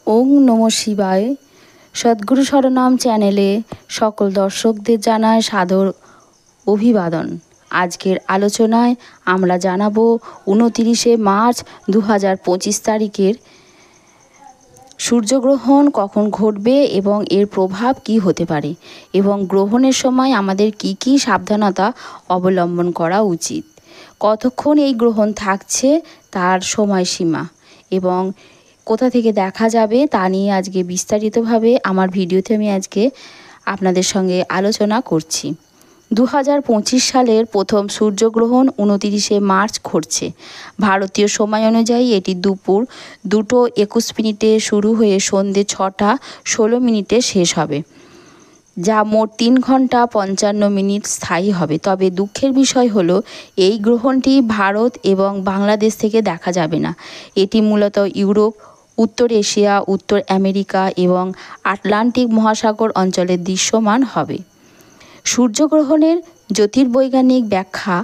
ওং নমঃ শিবায়। সদ্গুরু শরণম চ্যানেলে সকল দর্শকদের জানায় সাদর অভিবাদন। আজকের আলোচনায় আমরা জানাবো 29শে মার্চ 2025 তারিখের সূর্যগ্রহণ কখন ঘটবে এবং এর প্রভাব কী হতে পারে, এবং গ্রহণের সময় আমাদের কি কি সাবধানতা অবলম্বন করা উচিত, কতক্ষণ এই গ্রহণ থাকছে, তার সময়সীমা এবং কোথা থেকে দেখা যাবে তা নিয়ে আজকে বিস্তারিতভাবে আমার ভিডিওতে আমি আজকে আপনাদের সঙ্গে আলোচনা করছি। 2025 সালের প্রথম সূর্যগ্রহণ 29শে মার্চ ঘটছে। ভারতীয় সময় অনুযায়ী এটি দুপুর 2:21 শুরু হয়ে সন্ধ্যে 6:16 শেষ হবে, যা মোট 3 ঘন্টা 55 মিনিট স্থায়ী হবে। তবে দুঃখের বিষয় হলো এই গ্রহণটি ভারত এবং বাংলাদেশ থেকে দেখা যাবে না। এটি মূলত ইউরোপ, উত্তর এশিয়া, উত্তর আমেরিকা এবং আটলান্টিক মহাসাগর অঞ্চলে দৃশ্যমান হবে। সূর্যগ্রহণের জ্যোতির্বৈজ্ঞানিক ব্যাখ্যা: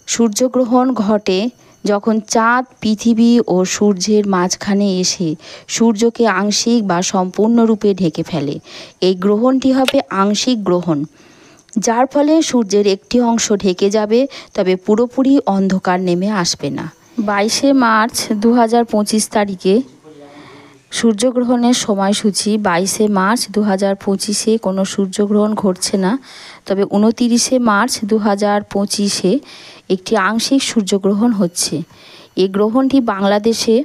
সূর্যগ্রহণ ঘটে যখন চাঁদ পৃথিবী ও সূর্যের মাঝখানে এসে সূর্যকে আংশিক বা সম্পূর্ণরূপে ঢেকে ফেলে। এই গ্রহণটি হবে আংশিক গ্রহণ, যার ফলে সূর্যের একটি অংশ ঢেকে যাবে, তবে পুরোপুরি অন্ধকার নেমে আসবে না। 22শে মার্চ 2025 তারিখে সূর্যগ্রহণের সময়সূচি। 22শে মার্চ 2025-এ কোনো সূর্যগ্রহণ ঘটছে না, তবে 29শে মার্চ 2025-এ একটি আংশিক সূর্যগ্রহণ হচ্ছে। এই গ্রহণটি বাংলাদেশে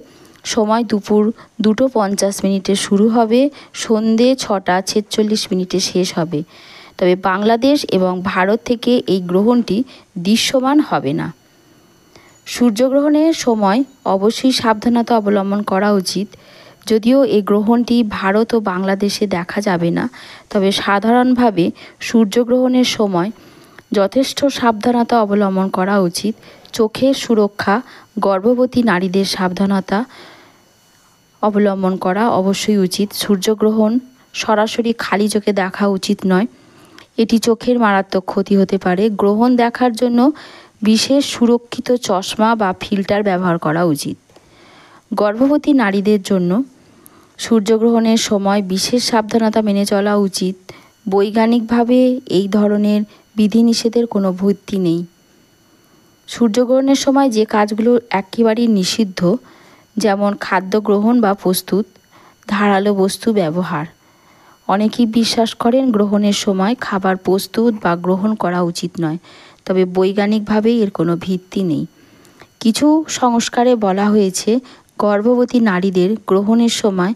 সময় দুপুর 2:50 শুরু হবে, সন্ধ্যে 6:46 শেষ হবে। তবে বাংলাদেশ এবং ভারত থেকে এই গ্রহণটি দৃশ্যমান হবে না। সূর্যগ্রহণের সময় অবশ্যই সাবধানতা অবলম্বন করা উচিত। যদিও এই গ্রহণটি ভারত ও বাংলাদেশে দেখা যাবে না, তবে সাধারণভাবে সূর্যগ্রহণের সময় যথেষ্ট সাবধানতা অবলম্বন করা উচিত। চোখের সুরক্ষা, গর্ভবতী নারীদের সাবধানতা অবলম্বন করা অবশ্যই উচিত। সূর্যগ্রহণ সরাসরি খালি চোখে দেখা উচিত নয়, এটি চোখের মারাত্মক ক্ষতি হতে পারে। গ্রহণ দেখার জন্য বিশেষ সুরক্ষিত চশমা বা ফিল্টার ব্যবহার করা উচিত। গর্ভবতী নারীদের জন্য সূর্যগ্রহণের সময় বিশেষ সাবধানতা মেনে চলা উচিত। বৈজ্ঞানিকভাবে এই ধরনের বিধিনিষেধের কোনো ভিত্তি নেই। সূর্যগ্রহণের সময় যে কাজগুলো একেবারেই নিষিদ্ধ, যেমন খাদ্য গ্রহণ বা প্রস্তুত, ধারালো বস্তু ব্যবহার। অনেকেই বিশ্বাস করেন গ্রহণের সময় খাবার প্রস্তুত বা গ্রহণ করা উচিত নয়, তবে বৈজ্ঞানিকভাবে এর কোনো ভিত্তি নেই। কিছু সংস্কারে বলা হয়েছে গর্ভবতী নারীদের গ্রহণের সময়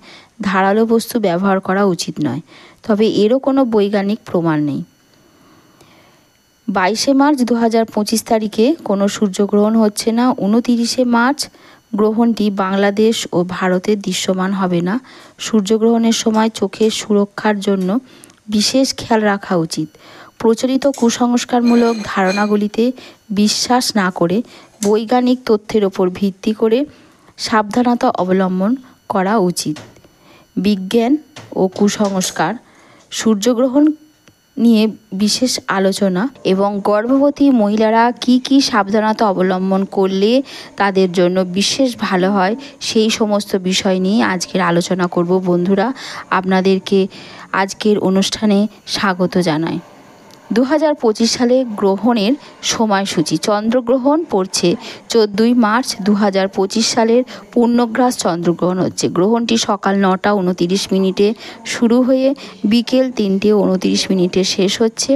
ধারালো বস্তু ব্যবহার করা উচিত নয়, তবে এরও কোনো বৈজ্ঞানিক প্রমাণ নেই। 22শে মার্চ 2025 তারিখে কোনো সূর্যগ্রহণ হচ্ছে না। 29শে মার্চ গ্রহণটি বাংলাদেশ ও ভারতে দৃশ্যমান হবে না। সূর্যগ্রহণের সময় চোখের সুরক্ষার জন্য বিশেষ খেয়াল রাখা উচিত। প্রচলিত কুসংস্কারমূলক ধারণাগুলিতে বিশ্বাস না করে বৈজ্ঞানিক তথ্যের ওপর ভিত্তি করে সাবধানতা অবলম্বন করা উচিত। বিজ্ঞান ও কুসংস্কার, সূর্যগ্রহণ নিয়ে বিশেষ আলোচনা এবং গর্ভবতী মহিলারা কি কি সাবধানতা অবলম্বন করলে তাদের জন্য বিশেষ ভালো হয়, সেই সমস্ত বিষয় নিয়ে আজকের আলোচনা করব। বন্ধুরা, আপনাদেরকে আজকের অনুষ্ঠানে স্বাগত জানাই। 2025 সালে গ্রহণের সময়সূচি: চন্দ্রগ্রহণ পড়ছে 14ই মার্চ 2025 সালের পূর্ণগ্রাস চন্দ্রগ্রহণ হচ্ছে। গ্রহণটি সকাল 9:29 শুরু হয়ে বিকেল 3:29 শেষ হচ্ছে।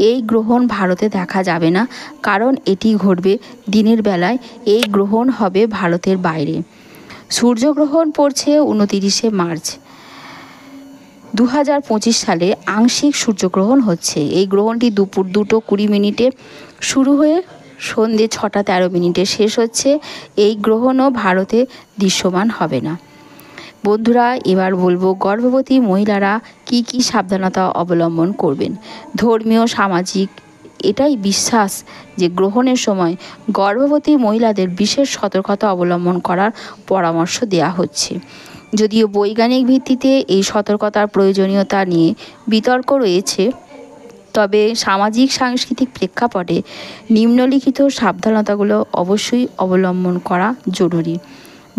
এই গ্রহণ ভারতে দেখা যাবে না, কারণ এটি ঘটবে দিনের বেলায়। এই গ্রহণ হবে ভারতের বাইরে। সূর্যগ্রহণ পড়ছে 29শে মার্চ 2025 সালে আংশিক সূর্যগ্রহণ হচ্ছে। এই গ্রহণটি দুপুর 2:20 শুরু হয়ে সন্ধ্যে 6:13 শেষ হচ্ছে। এই গ্রহণও ভারতে দৃশ্যমান হবে না। বন্ধুরা, এবার বলবো গর্ভবতী মহিলারা কি কি সাবধানতা অবলম্বন করবেন। ধর্মীয়, সামাজিক এটাই বিশ্বাস যে গ্রহণের সময় গর্ভবতী মহিলাদের বিশেষ সতর্কতা অবলম্বন করার পরামর্শ দেওয়া হচ্ছে। যদিও বৈজ্ঞানিক ভিত্তিতে এই সতর্কতার প্রয়োজনীয়তা নিয়ে বিতর্ক রয়েছে, তবে সামাজিক সাংস্কৃতিক প্রেক্ষাপটে নিম্নলিখিত সাবধানতাগুলো অবশ্যই অবলম্বন করা জরুরি।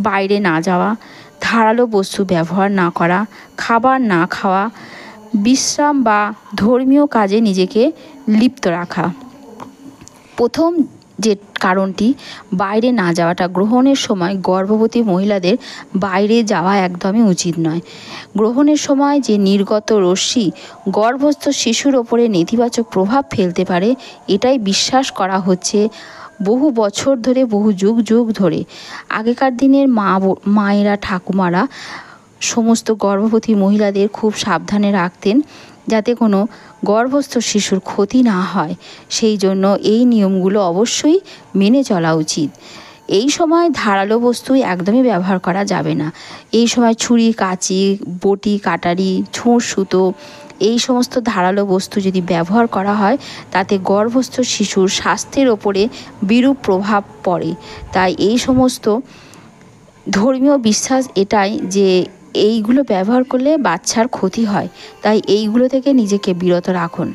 বাইরে না যাওয়া, ধারালো বস্তু ব্যবহার না করা, খাবার না খাওয়া, বিশ্রাম বা ধর্মীয় কাজে নিজেকে লিপ্ত রাখা। প্রথম যে কারণটি, বাইরে না যাওয়াটা। গ্রহণের সময় গর্ভবতী মহিলাদের বাইরে যাওয়া একদমই উচিত নয়। গ্রহণের সময় যে নির্গত রশ্মি গর্ভস্থ শিশুর ওপরে নেতিবাচক প্রভাব ফেলতে পারে, এটাই বিশ্বাস করা হচ্ছে বহু বছর ধরে, বহু যুগ যুগ ধরে। আগেকার দিনের মায়েরা, ঠাকুমারা সমস্ত গর্ভবতী মহিলাদের খুব সাবধানে রাখতেন যাতে কোনো গর্ভস্থ শিশুর ক্ষতি না হয়। সেই জন্য এই নিয়মগুলো অবশ্যই মেনে চলা উচিত। এই সময় ধারালো বস্তু একদমই ব্যবহার করা যাবে না। এই সময় ছুরি, কাঁচি, বটি, কাটারি, ছুঁচ, সুতো, এই সমস্ত ধারালো বস্তু যদি ব্যবহার করা হয় তাতে গর্ভস্থ শিশুর স্বাস্থ্যের ওপরে বিরূপ প্রভাব পড়ে। তাই এই সমস্ত ধর্মীয় বিশ্বাস এটাই যে এইগুলো ব্যবহার করলে বাচ্চার ক্ষতি হয়, তাই এইগুলো থেকে নিজেকে বিরত রাখুন।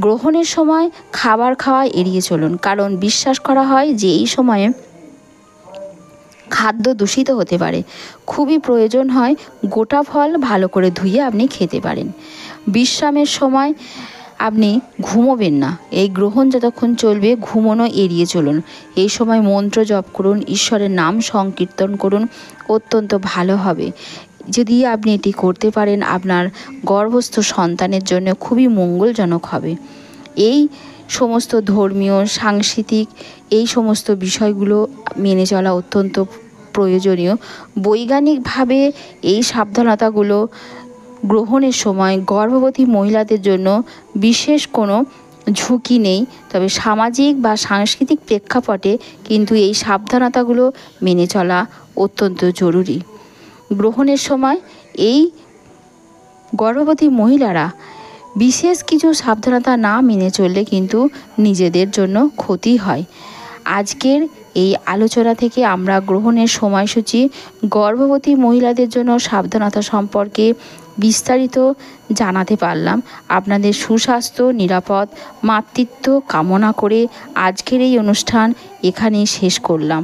গ্রহণের সময় খাবার খাওয়া এড়িয়ে চলুন, কারণ বিশ্বাস করা হয় যে এই সময়ে খাদ্য দূষিত হতে পারে। খুবই প্রয়োজন হয় গোটা ফল ভালো করে ধুয়ে আপনি খেতে পারেন। বিশ্রামের সময় আপনি ঘুমোবেন না। এই গ্রহণ যতক্ষণ চলবে ঘুমোনো এড়িয়ে চলুন। এই সময় মন্ত্র জপ করুন, ঈশ্বরের নাম সংকীর্তন করুন, অত্যন্ত ভালো হবে। যদি আপনি এটি করতে পারেন আপনার গর্ভস্থ সন্তানের জন্য খুবই মঙ্গলজনক হবে। এই সমস্ত ধর্মীয়, সাংস্কৃতিক এই সমস্ত বিষয়গুলো মেনে চলা অত্যন্ত প্রয়োজনীয়। বৈজ্ঞানিকভাবে এই সাবধানতাগুলো গ্রহণের সময় গর্ভবতী মহিলাদের জন্য বিশেষ কোনো ঝুঁকি নেই, তবে সামাজিক বা সাংস্কৃতিক প্রেক্ষাপটে কিন্তু এই সাবধানতাগুলো মেনে চলা অত্যন্ত জরুরি। গ্রহণের সময় এই গর্ভবতী মহিলারা বিশেষ কিছু সাবধানতা না মেনে চললে কিন্তু নিজেদের জন্য ক্ষতি হয়। আজকের এই আলোচনা থেকে আমরা গ্রহণের সময়সূচি, গর্ভবতী মহিলাদের জন্য সাবধানতা সম্পর্কে বিস্তারিত জানাতে পারলাম। আপনাদের সুস্বাস্থ্য, নিরাপদ মাতৃত্ব কামনা করে আজকের এই অনুষ্ঠান এখানেই শেষ করলাম।